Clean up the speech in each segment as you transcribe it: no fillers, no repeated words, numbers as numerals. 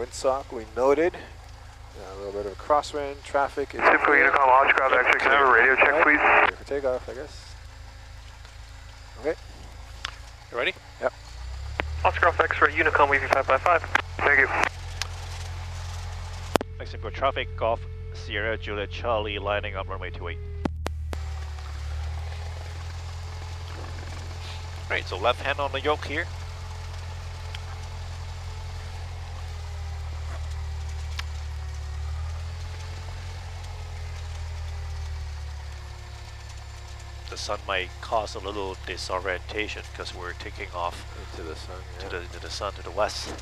windsock, we noted. A little bit of crosswind traffic. Typical Unicom, Oscar X-ray, can I have a radio check, please? Clear for takeoff, I guess. Okay. You ready? Yep. Oscar X-ray, Unicom, Weavy 555. Thank you. Mexico traffic, Golf Sierra Juliet Charlie, lining up runway 28. Right, so left hand on the yoke here. The sun might cause a little disorientation because we're taking off Into the sun, yeah. to the sun to the west.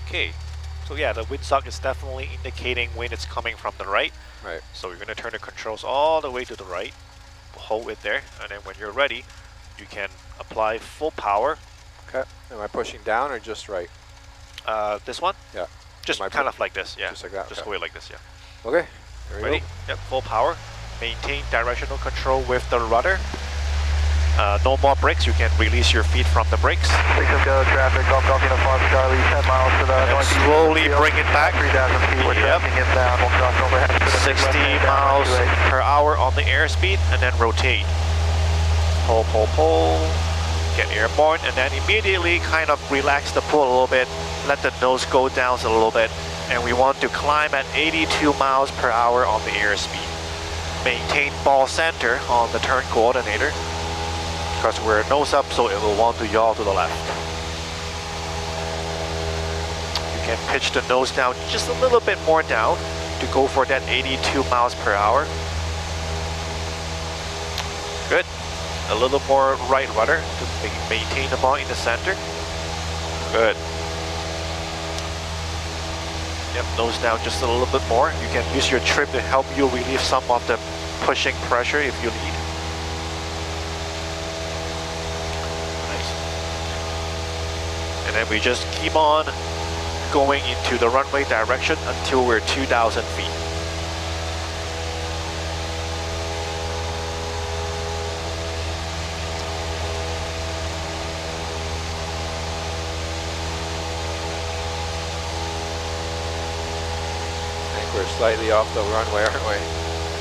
Okay, so yeah, the windsock is definitely indicating when it's coming from the right. Right. So you're going to turn the controls all the way to the right, hold it there, and then when you're ready, you can apply full power. Okay. Am I pushing down or just right? This one? Yeah. Just Am I kind of like this, yeah. Just like that, Just okay. hold it like this, yeah. Okay. There we Ready? go. Yep, full power. Maintain directional control with the rudder. No more brakes, you can release your feet from the brakes. 6 Delta traffic, Golf Golf Uniform, Charlie, 10 miles to the northeast. Slowly bring it back. 3,000 feet, we're Yep. tracking inbound, we'll cross overhead. 60 miles per hour on the airspeed, and then rotate. Pull, pull, pull. Get airborne, and then immediately kind of relax the pull a little bit. Let the nose go down a little bit. And we want to climb at 82 miles per hour on the airspeed. Maintain ball center on the turn coordinator, because we're nose up, so it will want to yaw to the left. You can pitch the nose down just a little bit more down to go for that 82 miles per hour. Good. A little more right rudder to maintain the ball in the center. Good. Yep, nose down just a little bit more. You can use your trim to help you relieve some of the pushing pressure if you need. Nice. And then we just keep on going into the runway direction until we're 2,000 feet. We're slightly off the runway, aren't we?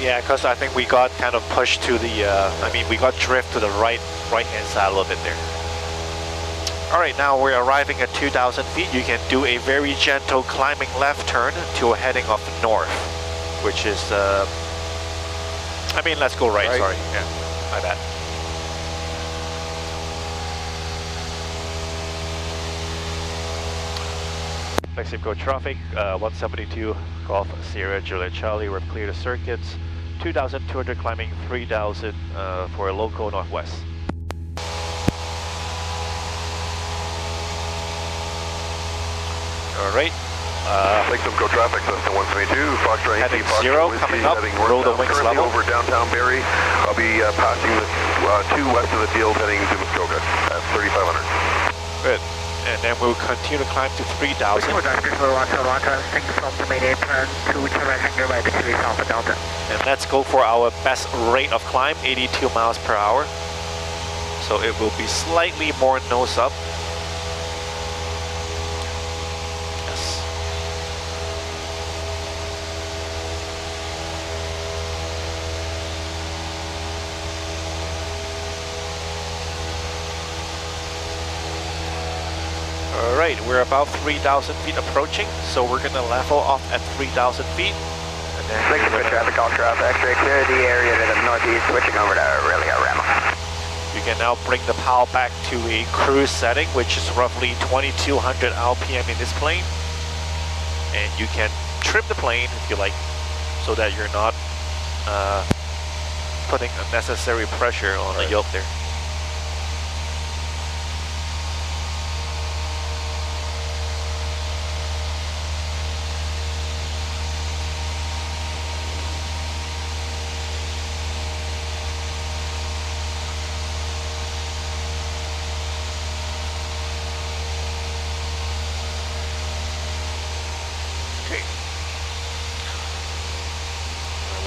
Yeah, because I think we got kind of pushed to the, we got drift to the right-hand side a little bit there. All right, now we're arriving at 2,000 feet. You can do a very gentle climbing left turn to a heading of north, which is, let's go right, sorry. Yeah, my bad. Mexico traffic, 172 Golf Sierra Juliet Charlie, we're clear to circuits. 2,200 climbing 3,000 for a local northwest. All right. Mexico traffic, Cessna 122, Foxtrot Heading 80, 0, Foxtrot coming Whiskey, up, heading roll the northbound, wings currently level. over downtown Barrie. I'll be passing the 2 west of the field heading to Muskoka at 3,500. Good. And then we'll continue to climb to 3,000. And let's go for our best rate of climb, 82 miles per hour. So it will be slightly more nose up. Yes. All right, we're about 3,000 feet approaching, so we're gonna level off at 3,000 feet. And then Mexico traffic, all traffic, X-ray, clear the area to the northeast, switching over to Aurelia Rama. you can now bring the PAL back to a cruise setting, which is roughly 2,200 RPM in this plane. And you can trim the plane if you like, so that you're not putting unnecessary pressure on the yoke there.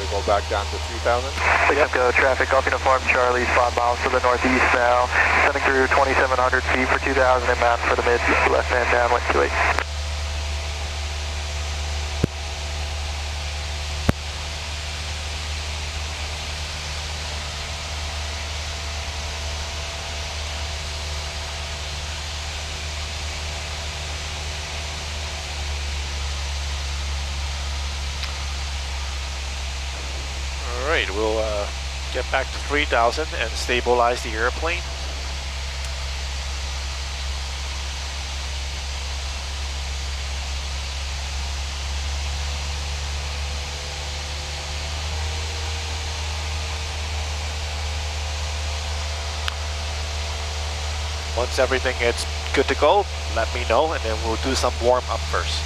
we go back down to 3,000? Yep. Go traffic, Golf Uniform Charlie, 5 miles to the northeast now. Sending through 2,700 feet for 2,000 inbound for the mid, left-hand downwind 28. Alright, we'll get back to 3,000 and stabilize the airplane. Once everything is good to go, let me know and then we'll do some warm up first.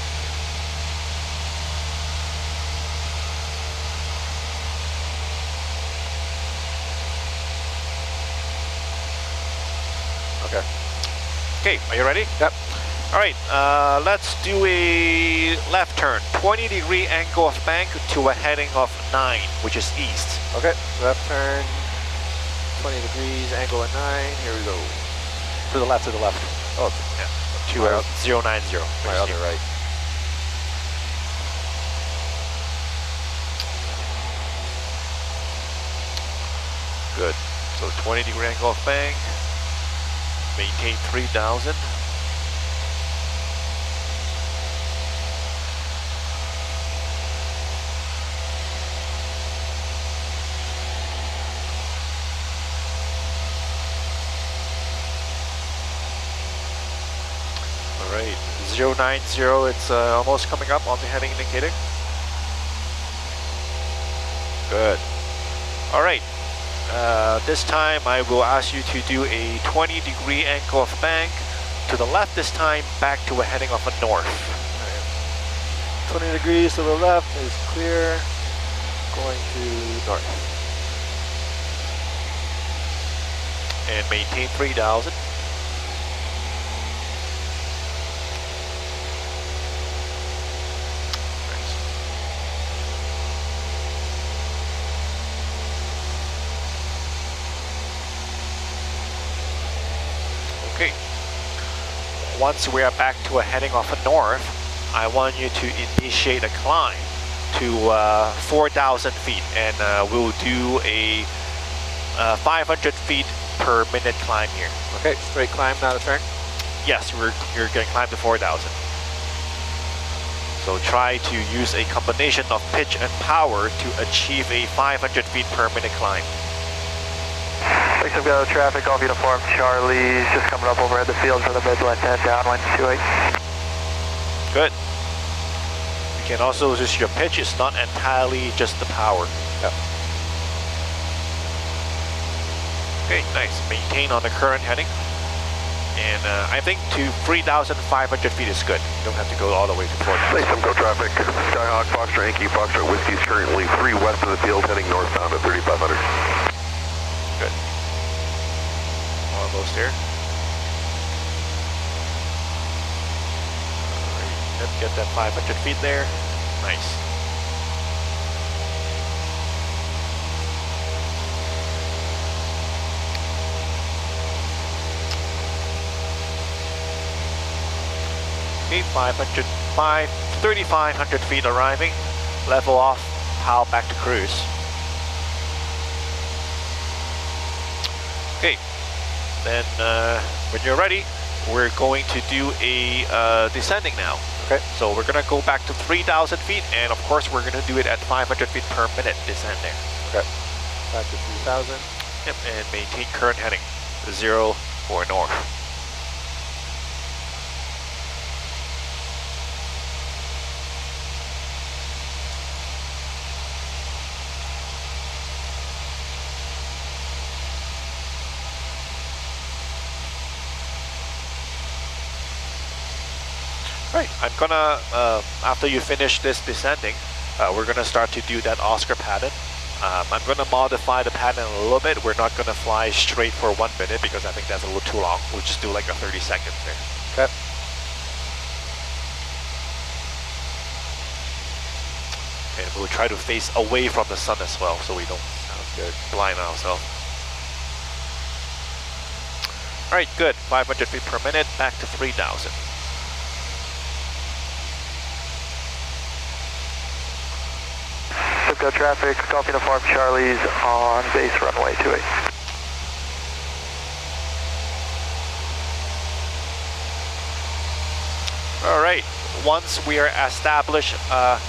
Okay. Okay, are you ready? Yep. All right, let's do a left turn, 20-degree angle of bank to a heading of 9, which is east. Okay, left turn, 20 degrees, angle at 9, here we go. To the left, to the left. Oh, Yeah, to My a oth- 090. my other right. Good. So 20-degree angle of bank, maintain 3,000. All right, 090, it's almost coming up on the heading indicator. Good. All right, this time I will ask you to do a 20-degree angle of bank to the left this time, back to a heading of a north. 20 degrees to the left is clear, going to north. And maintain 3,000. Okay. Once we are back to a heading of a north, I want you to initiate a climb to 4,000 feet, and we'll do a 500 feet per minute climb here. Okay, straight climb, not a turn. Yes, you're going to climb to 4,000. So try to use a combination of pitch and power to achieve a 500 feet per minute climb. Looks like go traffic, Golf Uniform Charlie, just coming up overhead the field for the mid, left-hand downwind 28. Good. You can also use your pitch, it's not entirely just the power. Yep. Okay, nice. Maintain on the current heading. And I think to 3,500 feet is good. You don't have to go all the way to 4,000. Say some go traffic. Skyhawk, Foxtrot, Yankee, Foxtrot, Whiskey is currently 3 west of the field, heading northbound at 3,500. Good. Almost there. Alright, let's get that 500 feet there. Nice. Okay, 3,500 feet arriving. Level off, PAL back to cruise. Okay, then when you're ready, we're going to do a descending now. Okay. So we're gonna go back to 3,000 feet, and of course we're gonna do it at 500 feet per minute descend there. Okay. Back to 3,000. Yep, and maintain current heading, 0 for north. Right, I'm gonna, after you finish this descending, we're gonna start to do that Oscar pattern. I'm gonna modify the pattern a little bit. We're not gonna fly straight for 1 minute because I think that's a little too long. We'll just do like a 30 seconds there. Okay. And and we'll try to face away from the sun as well, so we don't Good. blind ourselves. All right, good. 500 feet per minute, back to 3,000. SIPCO traffic, Golf Uniform Charlie's on base runway 28. All right, once we are established at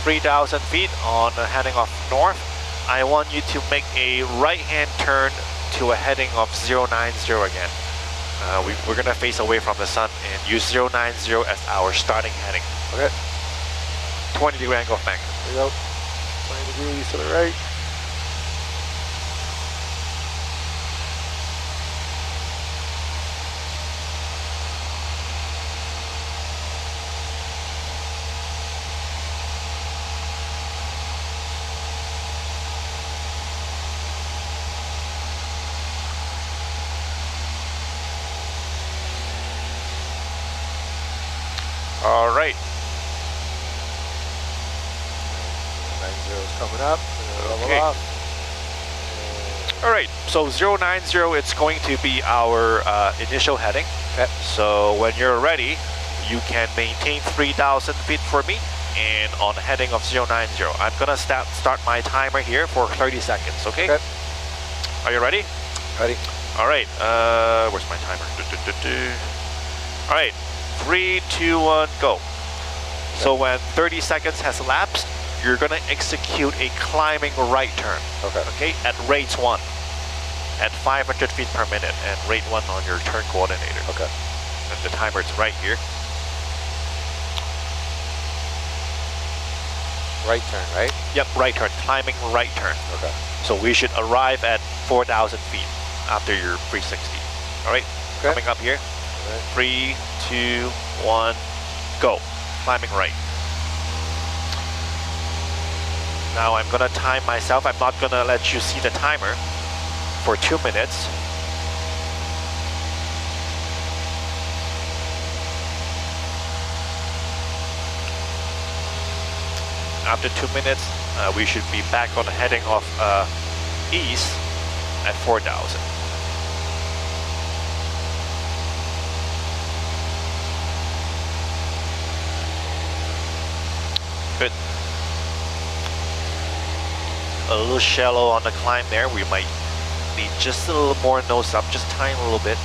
3,000 feet on heading off north, I want you to make a right-hand turn to a heading of 090 again. We're gonna face away from the sun and use 090 as our starting heading. Okay. 20-degree angle of bank. Here we go. 20 degrees to the right. All right. 90 is coming up. Level Okay. off. All right, so 090, it's going to be our initial heading. Okay. So when you're ready, you can maintain 3,000 feet for me and on heading of 090. I'm gonna start my timer here for 30 seconds, okay? Okay. Are you ready? Ready. All right, where's my timer? All right, 3, 2, 1, go. So when 30 seconds has elapsed, you're gonna execute a climbing right turn. Okay, at rate 1, at 500 feet per minute, and rate 1 on your turn coordinator. Okay. And the timer is right here. Right turn, right? Yep, right turn, climbing right turn. Okay. So we should arrive at 4,000 feet after your 360. All right, Okay. coming up here. All right. 3, 2, 1, go. Climbing right. Now I'm gonna time myself. I'm not gonna let you see the timer for 2 minutes. After 2 minutes, we should be back on the heading of east at 4,000. Good. A little shallow on the climb there. We might need just a little more nose up, just tiny little bit.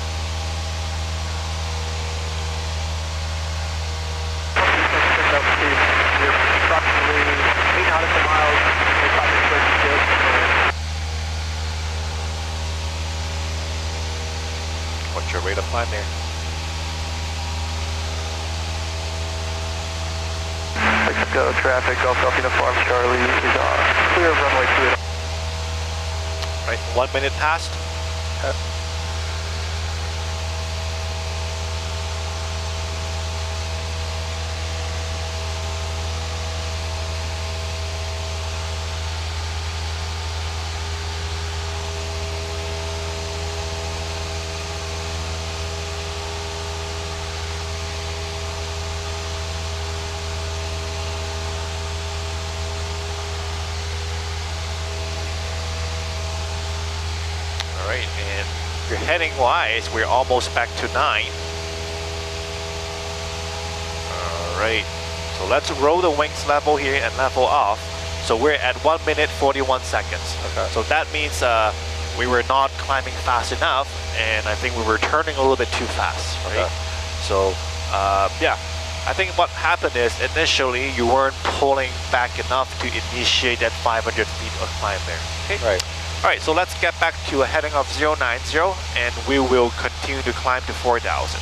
What's your rate of climb there? SIPCO traffic, Golf Uniform Charlie is on clear of runway 28. Right, 1 minute past. All right, and your heading wise, we're almost back to 9. All right, so let's roll the wings level here and level off. So we're at 1 minute 41 seconds. Okay. So that means we were not climbing fast enough, and I think we were turning a little bit too fast, right? Okay. So yeah, I think what happened is initially you weren't pulling back enough to initiate that 500 feet of climb there. Okay. Right. All right, so let's get back to a heading of 090, and we will continue to climb to 4,000.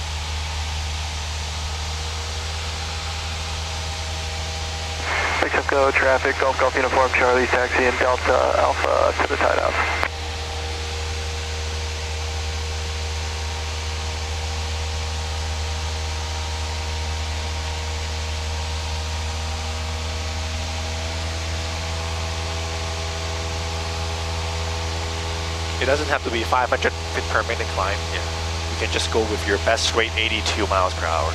SIPCO traffic, Golf Uniform Charlie, taxi and Delta Alpha to the tied house. It doesn't have to be 500 feet per minute climb. Yeah, you can just go with your best rate, 82 miles per hour.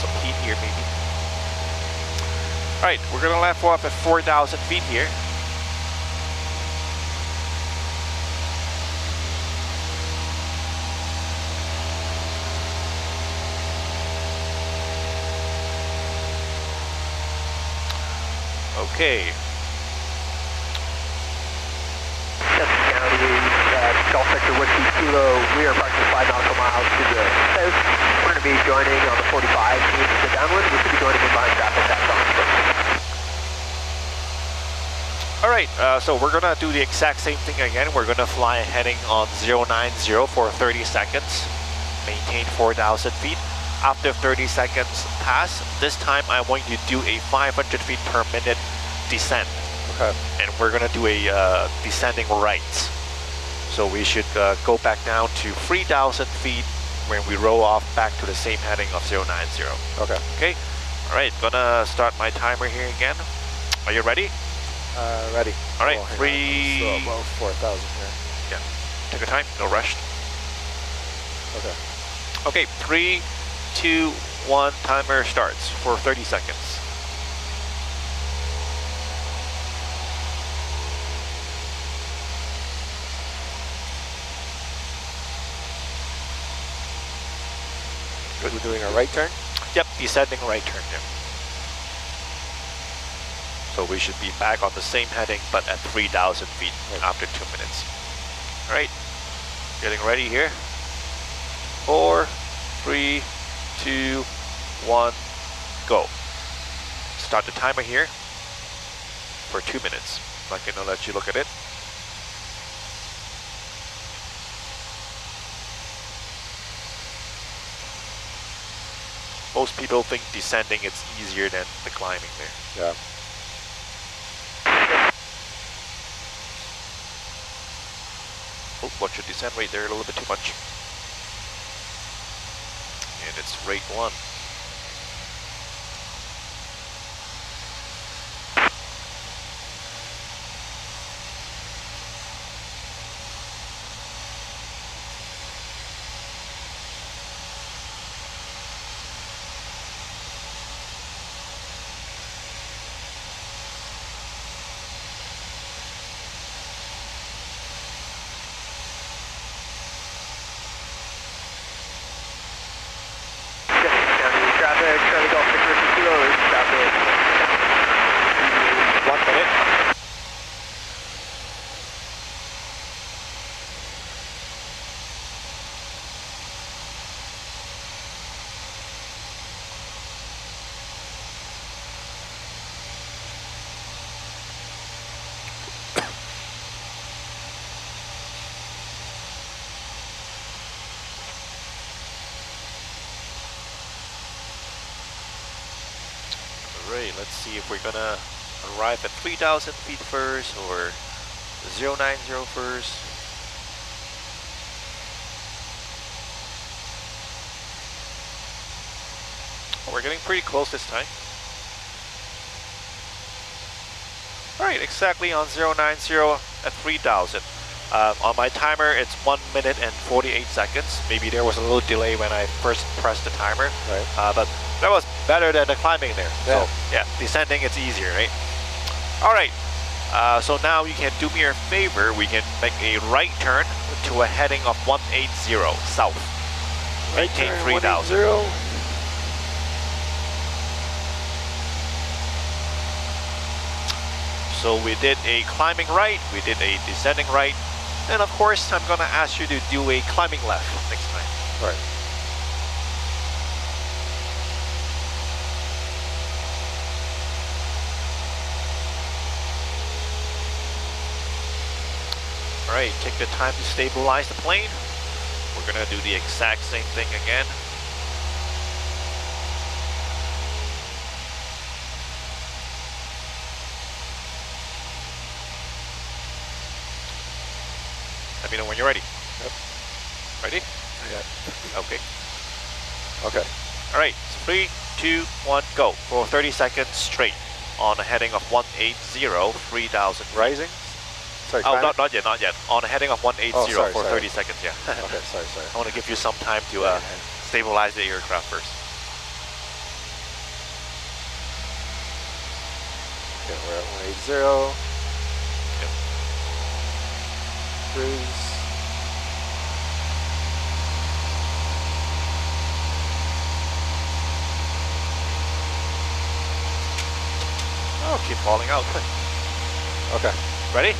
Some heat here maybe. All right, we're gonna level off at 4,000 feet here. Okay. Chester County, Golf Sector Whiskey Kilo, we are approximately 5 nautical miles to the south. We're going to be joining on the 45 into the downwind. We should be joining in behind traffic. That's on. All right, so we're gonna do the exact same thing again. We're gonna fly heading on 090 for 30 seconds, maintain 4,000 feet. After 30 seconds pass, this time I want you to do a 500 feet per minute descent. Okay. And we're gonna do a descending right. So we should go back down to 3,000 feet when we roll off back to the same heading of 090. Okay. Okay, all right, gonna start my timer here again. Are you ready? Ready. All right, hang on. three. So above 4,000 here. Yeah, take your time, no rush. Okay. Okay, 3, 2, 1, timer starts for 30 seconds. We're doing a right turn? Yep, descending right turn there. So we should be back on the same heading, but at 3,000 feet after 2 minutes. All right, getting ready here. 4, 3, 2, 1, go. Start the timer here for 2 minutes. I'm not gonna let you look at it. Most people think descending is easier than the climbing there. Yeah. Oh, watch your descent rate there a little bit too much. And it's rate 1. Traffic, Charlie Golf Sector Whiskey Kilo, traffic. 1 minute. Alright, let's see if we're gonna arrive at 3,000 feet first or 090 first. Oh, we're getting pretty close this time. Alright, exactly on 090 at 3,000. On my timer, it's 1 minute and 48 seconds. Maybe there was a little delay when I first pressed the timer. Right. But that was better than the climbing there. Yeah. So yeah, descending it's easier, right? All right. So now you can do me a favor. We can make a right turn to a heading of 180 south. Right Maintain turn, 3,000. 180. So we did a climbing right, we did a descending right, and of course I'm gonna ask you to do a climbing left next time. Right. All right, take the time to stabilize the plane. We're gonna do the exact same thing again. Let me know when you're ready. Yep. Ready? Yeah. Okay. Okay. All right, 3, 2, 1, go. For 30 seconds straight on a heading of 180, 3,000. Rising? Sorry, Oh, climbing? not yet. On a heading of 180 Oh, sorry, for sorry. 30 seconds, yeah. Okay, sorry. I want to give you some time to stabilize the aircraft first. Okay, we're at 180. Yep. Cruise. Oh, keep falling out. Okay, Ready?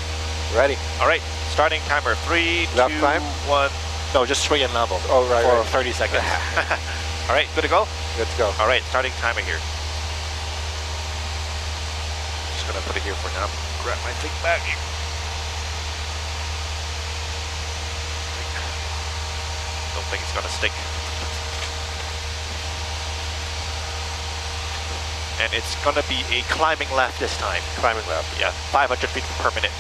ready. All right, starting timer. 3, Left 2, climb? 1. No, just straight and level. Oh, right, For right. 30 seconds. All right, good to go? Good to go. All right, starting timer here. Just gonna put it here for now. Grab my thing back here. Don't think it's gonna stick. And it's gonna be a climbing left this time. Climbing left. Yeah, 500 feet per minute.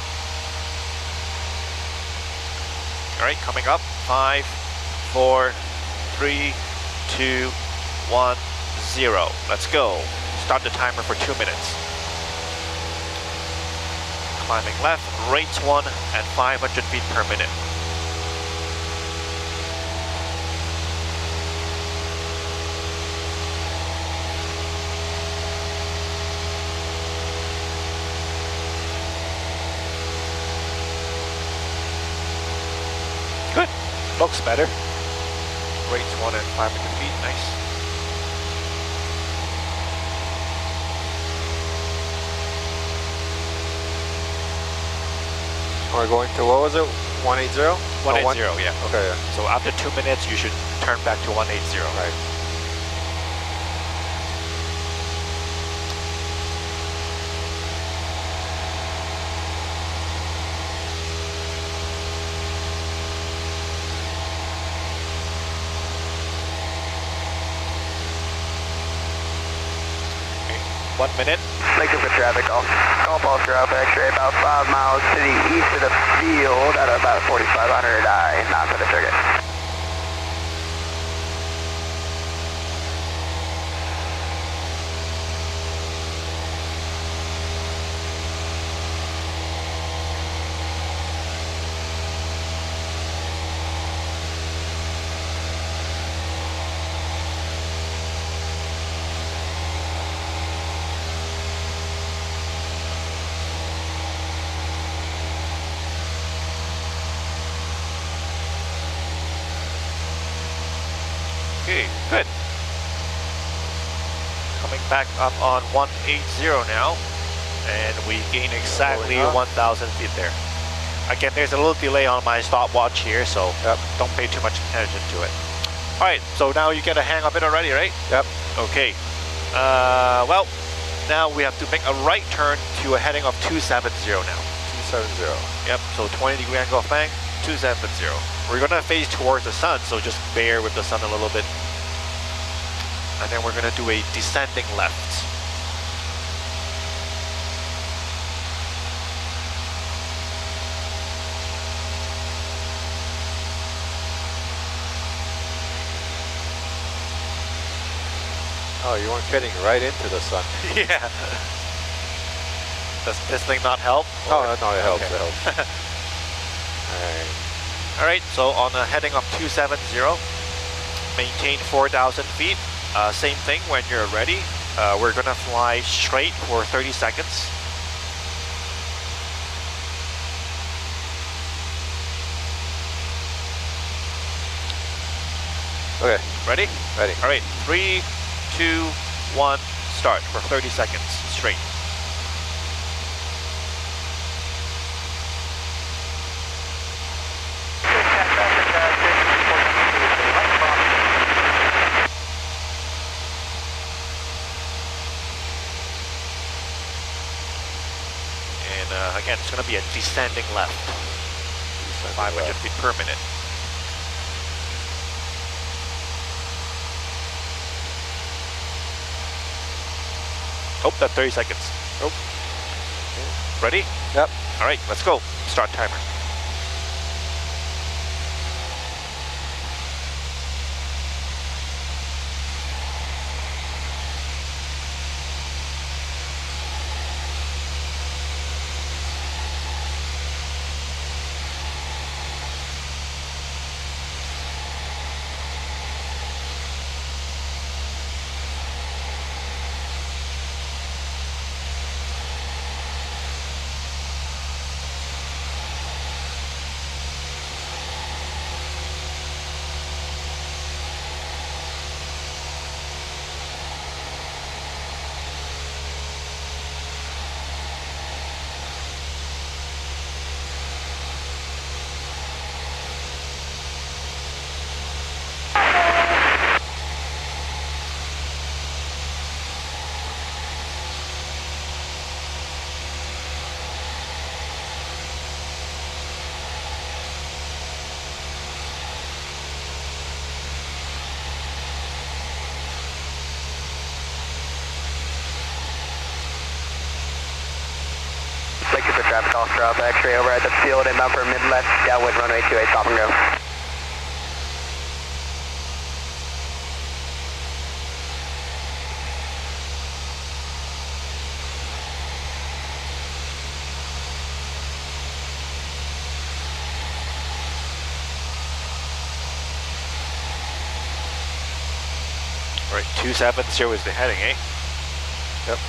All right, coming up. 5, 4, 3, 2, 1, 0. Let's go. Start the timer for 2 minutes. Climbing left, rates 1 at 500 feet per minute. Good. Looks better. Rates 1 at 500 feet. Nice. We're going to, what was it? 180? 180, yeah. Okay, yeah. So after 2 minutes, you should turn back to 180. Right. Okay. 1 minute. Lake for traffic, all Paul Strauss X-ray, about 5 miles to the east of the field at about 4,500 knots of the circuit. Okay, good. Coming back up on 180 now, and we gain exactly Going up. 1,000 feet there. Again, there's a little delay on my stopwatch here, so Yep. don't pay too much attention to it. All right, so now you get a hang of it already, right? Yep. Okay. Well, now we have to make a right turn to a heading of 270 now. 270. Yep, so 20-degree angle of fang, 270. We're gonna face towards the sun, so just bear with the sun a little bit. And then we're gonna do a descending left. Oh, you weren't kidding, right into the sun. Yeah. Does this thing not help? Oh, no, it helps, Okay. it helps. Alright. All right, so on a heading of 270, maintain 4,000 feet. Same thing when you're ready. We're gonna fly straight for 30 seconds. Okay, Ready? ready. All right, 3, 2, 1, start for 30 seconds straight. And again, it's going to be a descending left, 500 feet per minute. Oh, that's 30 seconds. Oh. Ready? Yep. All right, let's go. Start timer. Pacific traffic, Oscar Alpha X-ray over at the field, inbound for mid-left, downwind runway 28, stop and go. All right, 270 is the heading, eh? Yep.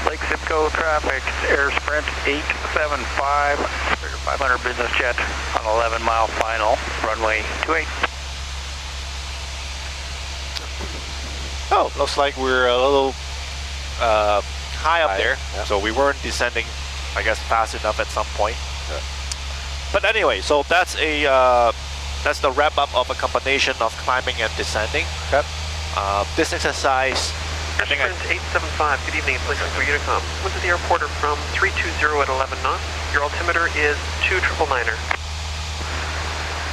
Lake Simcoe traffic, Air Sprint 875, 500 business jet on 11-mile final, runway 28. Oh, looks like we're a little high up High, there, yeah. so we weren't descending, I guess, fast enough at some point. But anyway, so that's the wrap up of a combination of climbing and descending. Okay. This exercise, I think I, Sprint 875, good evening, place for you to come. Went to the airport are from 320 at 11 knots. Your altimeter is 29er.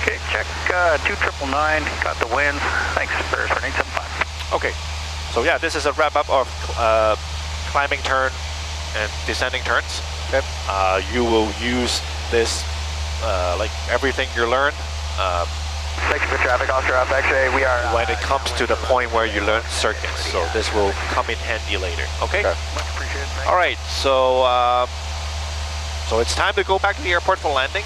Okay, check 2999, got the wind. Thanks, Air Sprint 875. okay. So yeah, this is a wrap up of climbing turn and descending turns. Okay. You will use this like everything you learned. Lake Simcoe traffic, Oscar Alpha X-ray, we are... When it comes to the point where you learn circuits, so this will come in handy later. Okay. Okay. Much appreciated, thanks. All right. So it's time to go back to the airport for landing.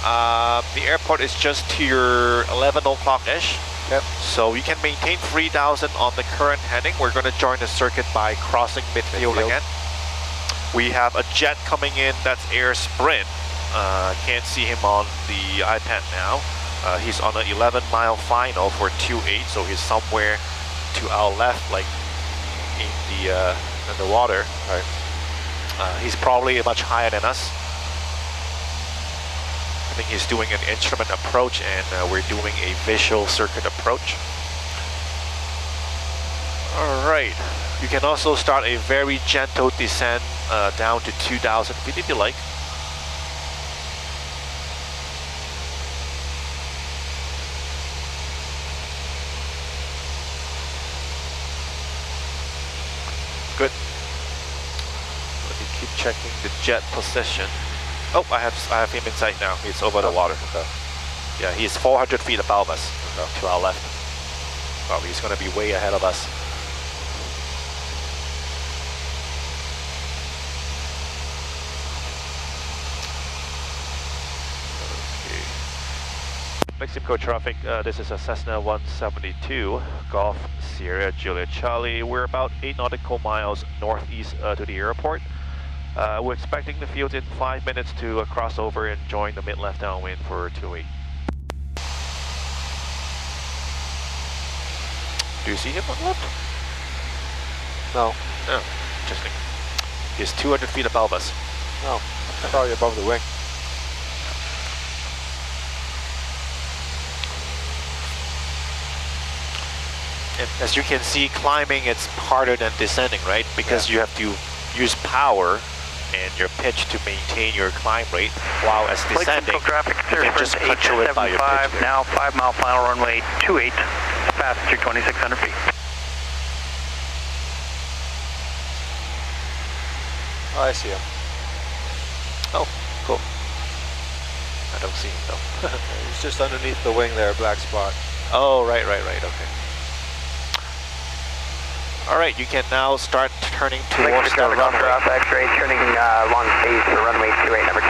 The airport is just to your 11 o'clock-ish. Yep. So you can maintain 3,000 on the current heading. We're going to join the circuit by crossing midfield again. We have a jet coming in. That's Air Sprint. Can't see him on the iPad now. He's on an 11-mile final for 28, so he's somewhere to our left, like in the water. Right. He's probably much higher than us. I think he's doing an instrument approach, and we're doing a visual circuit approach. All right. You can also start a very gentle descent down to 2,000 feet if you like. Good. Let me keep checking the jet position. Oh, I have him in sight now. He's over the water. Okay. Yeah, he's 400 feet above us, Okay. to our left. Well, he's going to be way ahead of us. Okay. Lake Simcoe traffic, this is a Cessna 172, Golf Sierra Juliet Charlie. We're about 8 nautical miles northeast to the airport. We're expecting the field in 5 minutes to cross over and join the mid-left downwind for 28. Do you see him on left? No. Oh, interesting. He's 200 feet above us. No. Probably above the wing. And as you can see, climbing it's harder than descending, right? Because you have to use power and your pitch to maintain your climb rate, while as Lake descending, Simcoe traffic, you Air can just Sprint control it by your 875, pitch. now 5-mile final, runway 28, fast through 2,600 feet. Oh, I see him. Oh, cool. I don't see him though. He's just underneath the wing there, black spot. Oh, right, okay. All right, you can now start turning Lake towards Simcoe the traffic, Oscar runway. Alpha X-ray, turning long phase for runway 28, number 2.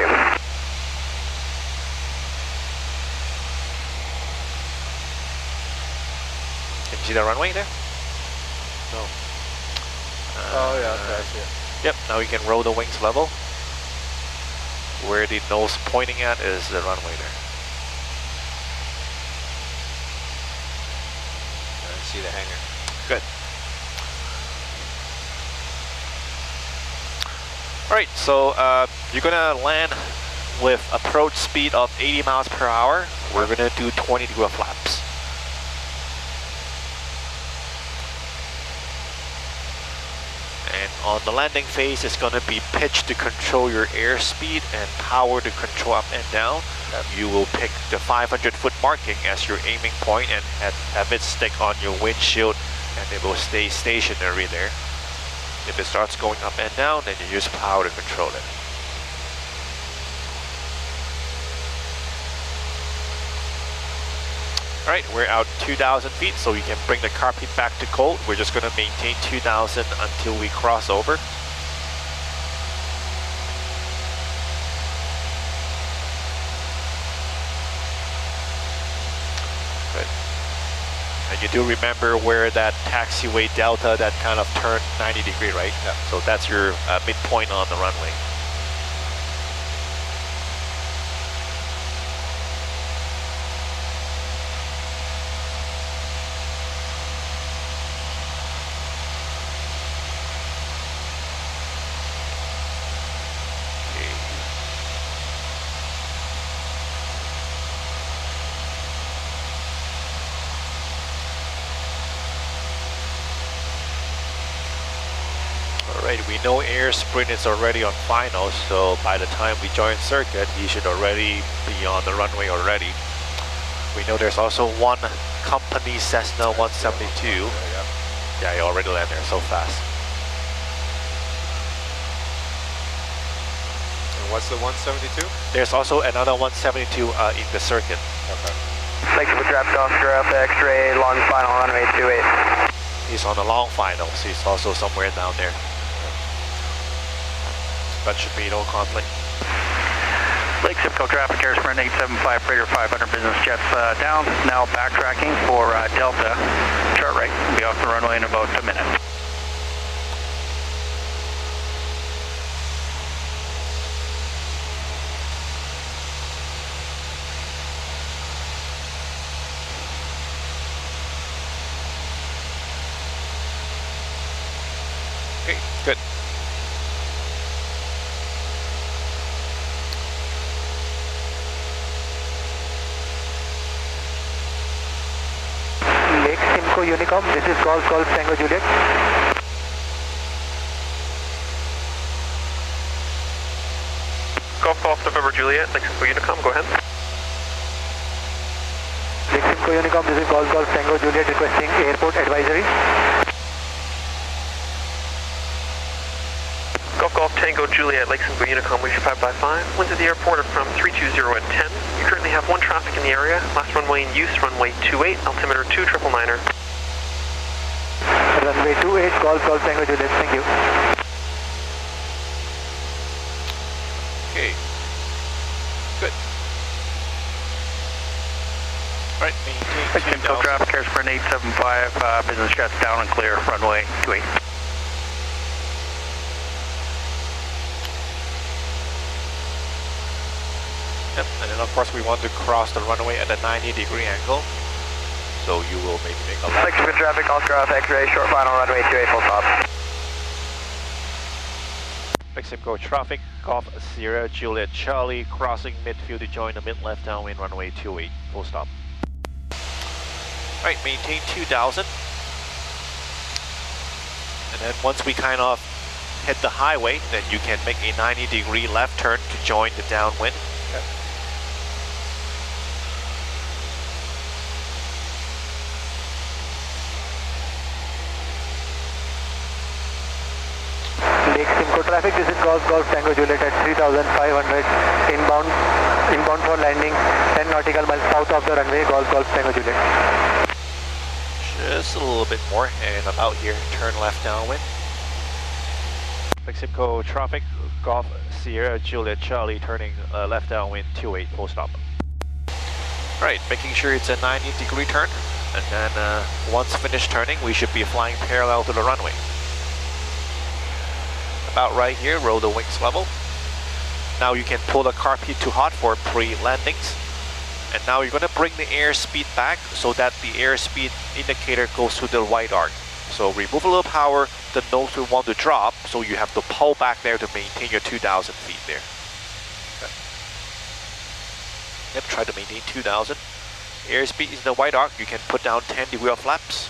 Can you see the runway there? No. Oh yeah, okay, I see it. Yep, now you can roll the wings level. Where the nose pointing at is the runway there. I see the hangar. Good. All right, so you're gonna land with approach speed of 80 miles per hour. We're gonna do 20-degree flaps. And on the landing phase, it's gonna be pitch to control your airspeed and power to control up and down. you will pick the 500-foot marking as your aiming point and have it stick on your windshield, and it will stay stationary there. If it starts going up and down, then you use power to control it. All right, we're out 2,000 feet, so you can bring the cockpit back to cold. We're just gonna maintain 2,000 until we cross over. Good. And you do remember where that taxiway delta that kind of turned 90 degree, right? Yeah. So that's your midpoint on the runway. Alright, we know Air Sprint is already on finals, so by the time we join circuit, he should already be on the runway already. We know there's also one company Cessna 172. Yeah, he already landed there so fast. And what's the 172? There's also another 172 in the circuit. Okay. Thanks for traffic Oscar Alpha X-ray, long final runway 28. He's on the long finals. He's also somewhere down there. That should be no conflict. Lake Simcoe traffic, Air Sprint 875 freighter 500 business jets down. Now backtracking for Delta. Chart right, be off the runway in about a minute. Okay, good. Lake Simcoe Unicom, this is Golf Tango Juliet. Golf November Juliet, Lake Simcoe Unicom, go ahead. Lake Simcoe Unicom, this is Golf Tango Juliet requesting airport advisory. Golf Tango Juliet, Lake Simcoe Unicom, we should 555. Winds at the airport are from 320 at 10. You currently have one traffic in the area. Last runway in use, runway 28, altimeter 2999er. Runway 28, Golf Tango Juliet, thank you. Okay. Good. Alright, Lake maintain Simcoe 2,000. traffic, Air Sprint 875 business jets down and clear, runway 28. Yep, and then of course we want to cross the runway at a 90-degree angle. So you will maybe make a left. Lake Simcoe traffic, Oscar Alpha X-ray, short final runway 28, full stop. Lake Simcoe traffic, Golf Sierra Juliet Charlie, crossing midfield to join the mid-left downwind runway 28, full stop. Alright, maintain 2,000. And then once we kind of hit the highway, then you can make a 90-degree left turn to join the downwind. Okay. Lake Simcoe traffic, this is Golf Tango Juliet at 3,500 inbound for landing 10 nautical miles south of the runway, Golf Tango Juliet. Just a little bit more, and about here, turn left downwind. Lake Simcoe traffic, Golf Sierra Juliet Charlie, turning left downwind 28, full stop. Alright, making sure it's a 90-degree turn, and then once finished turning, we should be flying parallel to the runway. About right here, roll the wings level. Now you can pull the cockpit to hot for pre-landings. And now you're going to bring the airspeed back so that the airspeed indicator goes to the right arc. So remove a little power, the nose will want to drop, so you have to pull back there to maintain your 2,000 feet there. Okay. Yep, try to maintain 2,000. Airspeed is the right arc, you can put down 10-degree of flaps.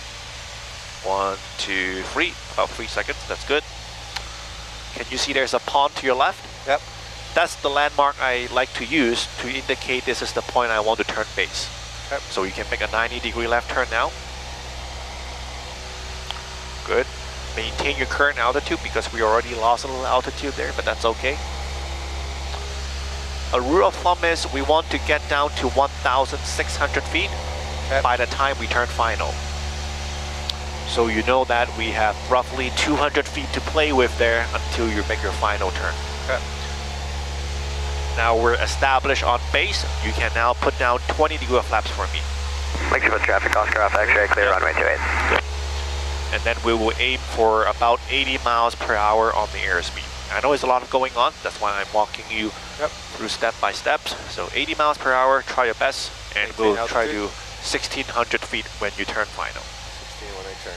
1, 2, 3, about 3 seconds, that's good. Can you see there's a pond to your left? Yep. that's the landmark I like to use to indicate this is the point I want to turn base. Okay. So you can make a 90-degree left turn now. Good. Maintain your current altitude because we already lost a little altitude there, but that's okay. A rule of thumb is we want to get down to 1,600 feet by the time we turn final. So you know that we have roughly 200 feet to play with there until you make your final turn. Okay. Now we're established on base. You can now put down 20-degree flaps for me. Lakeship traffic, Oscar Alpha X-ray, clear runway 28. Good. And then we will aim for about 80 miles per hour on the airspeed. I know there's a lot going on, that's why I'm walking you through step by steps. So 80 miles per hour, try your best, and we'll try to do 1,600 feet when you turn final. 16 when I turn.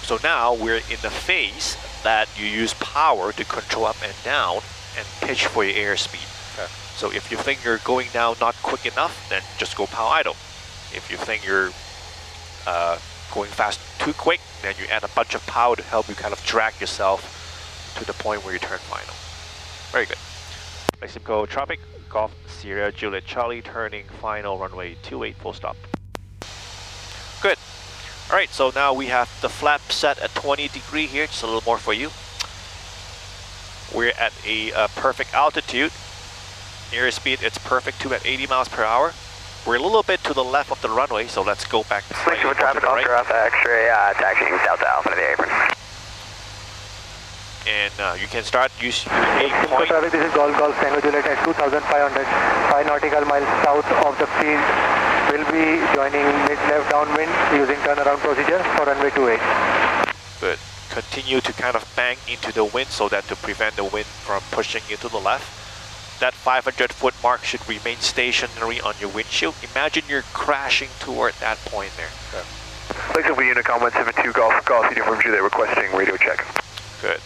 So now we're in the phase that you use power to control up and down and pitch for your airspeed. Okay. So if you think you're going down not quick enough, then just go power idle. If you think you're going fast too quick, then you add a bunch of power to help you kind of drag yourself to the point where you turn final. Very good. Mexico traffic, Golf Sierra Juliet Charlie, turning final runway 28, full stop. Good. All right, so now we have the flap set at 20 degree here, just a little more for you. We're at a perfect altitude. Airspeed, it's perfect too at 80 miles per hour. We're a little bit to the left of the runway, so let's go back to Lakeship traffic, Oscar Alpha X-ray, taxiing Delta Alpha to the apron. And you can start use your aim point. Traffic, this is Golf Tango Juliet at 2,500, 5 nautical miles south of the field. We'll be joining mid-left downwind using turnaround procedure for runway 28. Good. Continue to kind of bang into the wind so that to prevent the wind from pushing you to the left. That 500-foot mark should remain stationary on your windshield. Imagine you're crashing toward that point there. Okay. Lakeship Unicom 172 Golf Uniform Juliet requesting radio check. Good.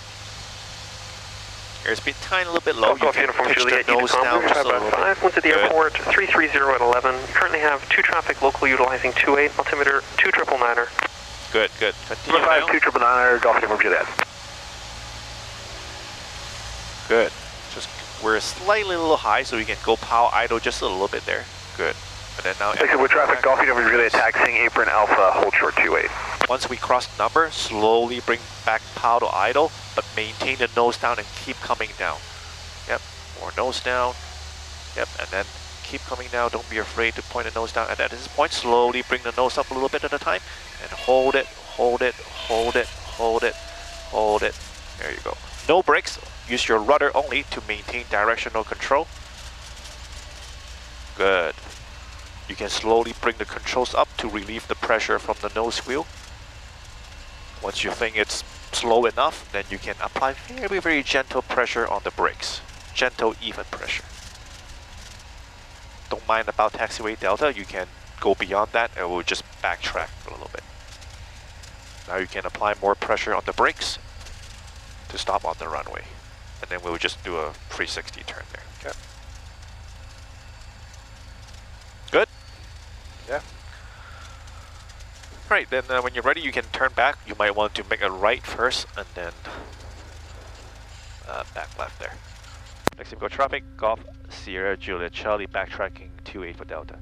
Airspeed tiny little bit low. Golf Uniform Juliet, Unicom, we 555, went to the airport, 330 at 11. Currently have 2 traffic local utilizing 28, altimeter 2999er. Good, good. Continue now. 2999er, Golf Uniform Juliet. Good. Just we're slightly a little high, so we can go power idle just a little bit there. Good. And then now. Lakeship with traffic, Golf Uniform Juliet, taxiing apron Alpha, hold short 28. Once we cross the number, slowly bring back power to idle, but maintain the nose down and keep coming down. Yep, more nose down. Yep, and then keep coming down. Don't be afraid to point the nose down. And at this point, slowly bring the nose up a little bit at a time, and hold it, hold it, hold it, hold it, hold it. There you go. No brakes. Use your rudder only to maintain directional control. Good. You can slowly bring the controls up to relieve the pressure from the nose wheel. Once you think it's slow enough, then you can apply very, very gentle pressure on the brakes. Gentle, even pressure. Don't mind about taxiway delta, you can go beyond that and we'll just backtrack a little bit. Now you can apply more pressure on the brakes to stop on the runway. And then we'll just do a 360 turn there. Okay. Good? Yeah. Right, then when you're ready, you can turn back. You might want to make a right first and then back left there. Mexico traffic, Golf Sierra Juliet Charlie, backtracking 28 for Delta.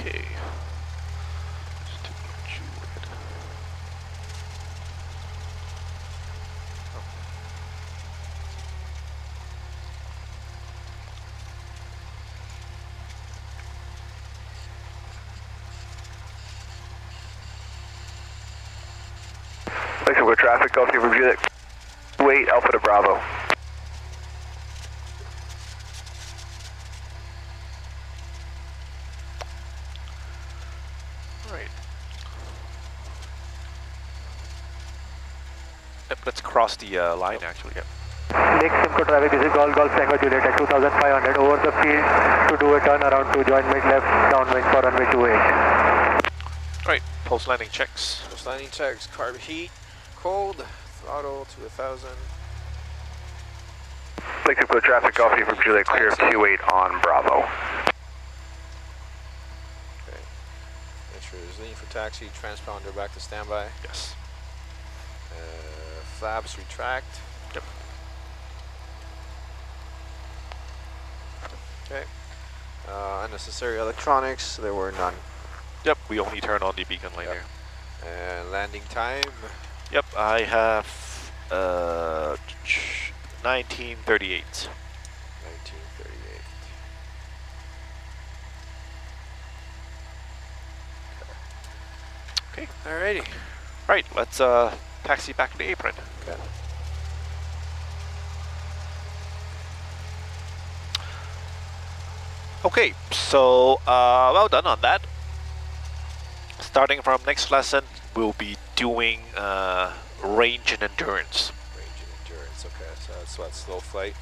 Okay. Lakeship with traffic, Golf Uniform Juliet. Wait, Alpha to Bravo. Right. Yep, let's cross the line actually. Yep. Lake Simcoe traffic, this is Golf Tango Juliet at 2,500 over the field to do a turnaround to join mid-left downwind for runway 28. Right, post-landing checks. Post landing checks, carb heat, cold, throttle to 1,000. Lakeship Code traffic, Golf Uniform Juliet, clear of 28 on Bravo. Okay. Enters lean for taxi, transponder back to standby. Yes. Flaps retract. Yep. Okay. Unnecessary electronics, there were none. Yep, we only turn on the beacon light Yep. here. And landing time, Yep, I have 1938. 1938. Okay. Alrighty. Right, let's taxi back to the apron. Okay. Okay, so well done on that. Starting from next lesson, we'll be doing range and endurance. Range and endurance, okay. So that's what, slow flight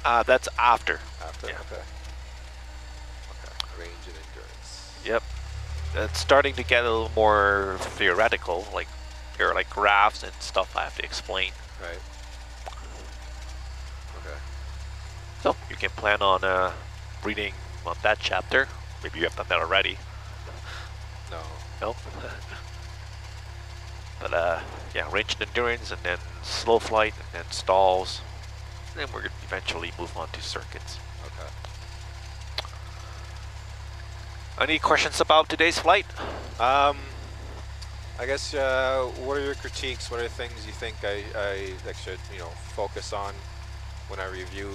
That's after. after? Yeah. Okay. Okay, range and endurance. Yep. It's starting to get a little more theoretical, like there are like graphs and stuff I have to explain. Right. Okay. So you can plan on reading on that chapter. Maybe you have done that already. No. No? But yeah, range and endurance, and then slow flight, and then stalls. And then we're going to eventually move on to circuits. Okay. Any questions about today's flight? I guess, what are your critiques? What are the things you think I like should, focus on when I review,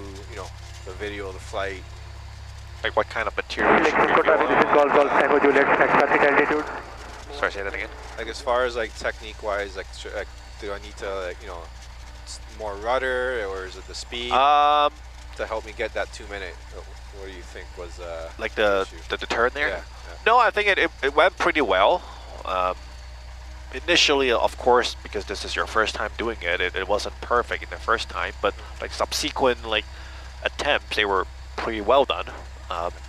the video of the flight? Like what kind of material should Lakeship we Code traffic, this is Golf Golf Tango Juliet, traffic altitude. Sorry, say that again. Like as far as like technique-wise, do I need to more rudder, or is it the speed to help me get that 2 minute? What do you think was Like the issue? turn there? Yeah. No, I think it went pretty well. Initially, of course, because this is your first time doing it, it wasn't perfect in the first time, but like subsequent attempts, they were pretty well done.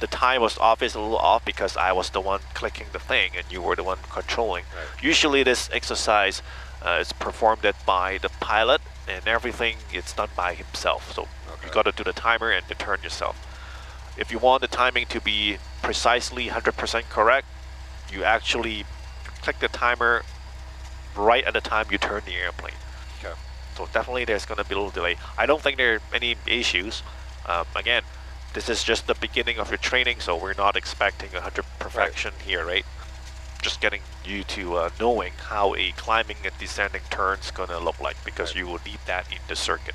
The time was obviously a little off because I was the one clicking the thing and you were the one controlling. Right. Usually this exercise is performed by the pilot, and everything it's done by himself. So Okay. you got to do the timer and the turn yourself. If you want the timing to be precisely 100% correct, you actually click the timer right at the time you turn the airplane. Okay. So definitely there's going to be a little delay. I don't think there are any issues. Again, this is just the beginning of your training, so we're not expecting 100 perfection here, right? Just getting you to knowing how a climbing and descending turn's going to look like, because Right. you will need that in the circuit.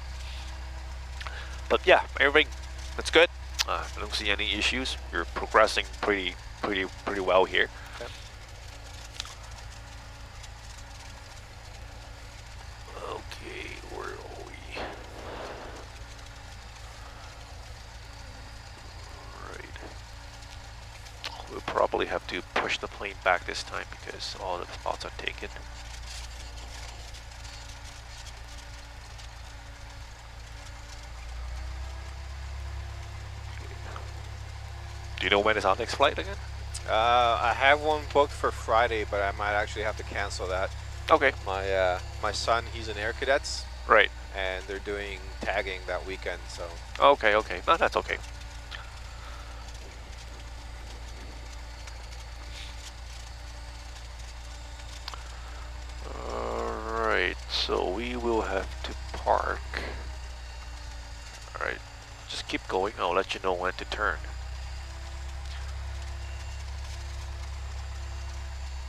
But yeah, everything that's good. I don't see any issues. You're progressing pretty well here. Okay. Okay, where are we? Right. We'll probably have to push the plane back this time because all the spots are taken. Do you know when is our next flight again? I have one booked for Friday, but I might actually have to cancel that. Okay. My son, he's in Air Cadets, Right. and they're doing tagging that weekend, so Okay, okay. No, that's okay. Alright, so we will have to park. Alright, just keep going. I'll let you know when to turn.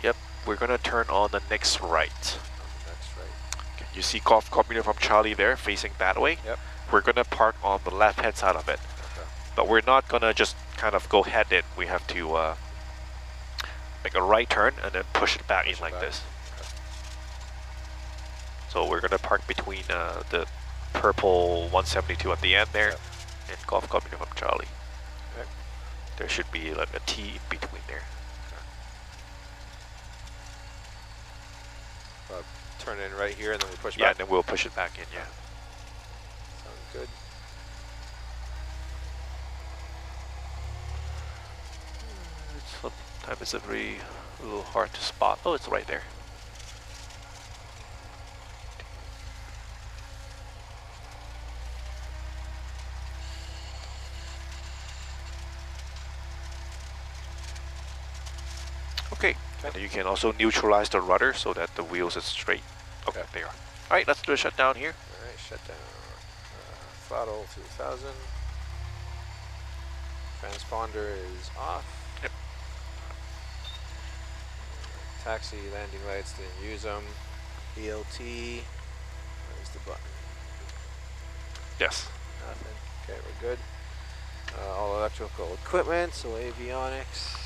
Yep, we're gonna turn on the next right. that's right. Okay, you see Golf Uniform Charlie there facing that way? Yep. We're gonna park on the left hand side of it. Okay. But we're not gonna just kind of go head in. We have to make a right turn and then push it back in like back. this. So we're gonna park between the purple 172 at the end there, Yep. and Golf Uniform Charlie. Okay. There should be like a T in between there. Turn in right here, and then we push Yeah, and back. then we'll push it back in. Yeah. Sounds good. What time is it? A little hard to spot. Oh, it's right there. Okay, and you can also neutralize the rudder so that the wheels is straight. Okay, there you are. All right, let's do a shutdown here. All right, shut down. Throttle 2000. Transponder is off. Yep. Taxi landing lights, didn't use them. ELT. Where's the button? Yes. Nothing. Okay, we're good. All electrical equipment, so avionics.